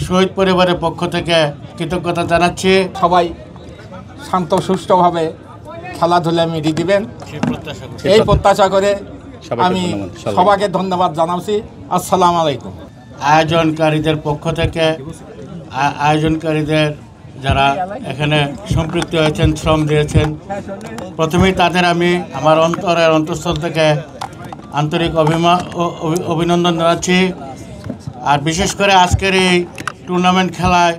শহীদ পরিবারের পক্ষ থেকে কৃতজ্ঞতা জানাচ্ছি। সবাই শান্ত সুষ্ঠুভাবে খেলাধুলা মিটিয়ে দিবেন এই প্রত্যাশা করে আমি সবাইকে ধন্যবাদ জানাচ্ছি। আসসালামু আলাইকুম। আয়োজনকারীদের পক্ষ থেকে আয়োজনকারীদের যারা এখানে সম্পৃক্ত হয়েছেন, শ্রম দিয়েছেন, প্রথমেই তাদের আমি আমার অন্তঃস্থল থেকে আন্তরিক অভিনন্দন জানাচ্ছি। আর বিশেষ করে আজকের এই টুর্নামেন্ট খেলায়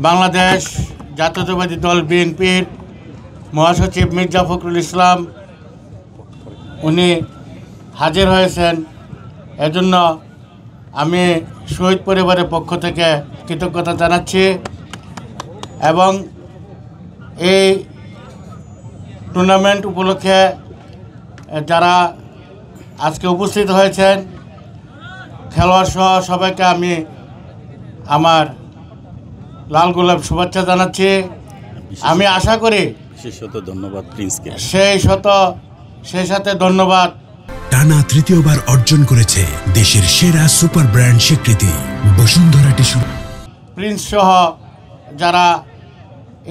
বাংলাদেশ জাতীয়তাবাদী দল বিএনপির মহাসচিব মির্জা ফখরুল ইসলাম উনি হাজির হয়েছেন। এজন্য আমি শহীদ পরিবারের পক্ষ থেকে কৃতজ্ঞতা জানাচ্ছি এবং এই টুর্নামেন্ট উপলক্ষে যারা আজকে উপস্থিত হয়েছেন খেলোয়াড় সহ সবাইকে আমি আমার লাল গোলাপ শুভেচ্ছা জানাচ্ছি। আমি আশা করি বিশেষত ধন্যবাদ প্রিন্সকে, সেই সাথে ধন্যবাদ। টানা তৃতীয়বার অর্জন করেছে দেশের সেরা সুপার ব্র্যান্ড স্বীকৃতি বসুন্ধরা টিস্যু। প্রিন্স সহ যারা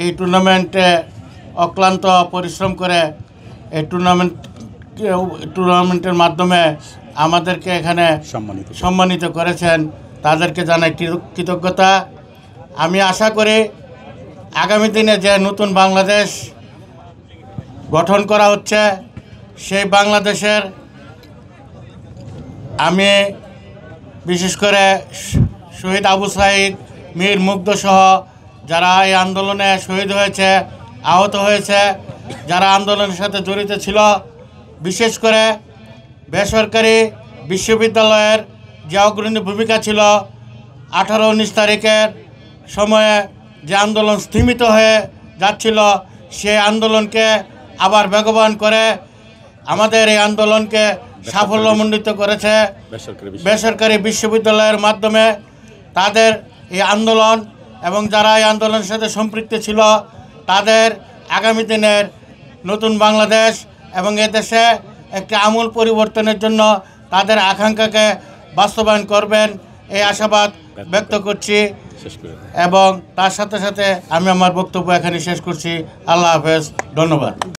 এই টুর্নামেন্টে অক্লান্ত পরিশ্রম করে এই টুর্নামেন্টের মাধ্যমে আমাদেরকে এখানে সম্মানিত করেছেন, তাদেরকে জানাই কৃতজ্ঞতা। আমি আশা করি আগামী দিনে যে নতুন বাংলাদেশ গঠন করা হচ্ছে সেই বাংলাদেশের আমি বিশেষ করে শহীদ আবু সাঈদ, মীর মুগ্ধ সহ যারা এই আন্দোলনে শহীদ হয়েছে, আহত হয়েছে, যারা আন্দোলনের সাথে জড়িত ছিল, বিশেষ করে বেসরকারি বিশ্ববিদ্যালয়ের যে অগ্রণী ভূমিকা ছিল 18-19 তারিখের সময়ে যে আন্দোলন স্থিমিত হয়ে যাচ্ছিল, সেই আন্দোলনকে আবার বেগবান করে আমাদের এই আন্দোলনকে সাফল্যমণ্ডিত করেছে বেসরকারি বিশ্ববিদ্যালয়ের মাধ্যমে। তাদের এই আন্দোলন এবং যারা এই আন্দোলনের সাথে সম্পৃক্ত ছিল তাদের আগামী দিনের নতুন বাংলাদেশ এবং এদেশে একটি আমূল পরিবর্তনের জন্য তাদের আকাঙ্ক্ষাকে বাস্তবায়ন করবেন এই আশাবাদ ব্যক্ত করছি এবং তার সাথে সাথে আমি আমার বক্তব্য এখানে শেষ করছি। আল্লাহ হাফেজ, ধন্যবাদ।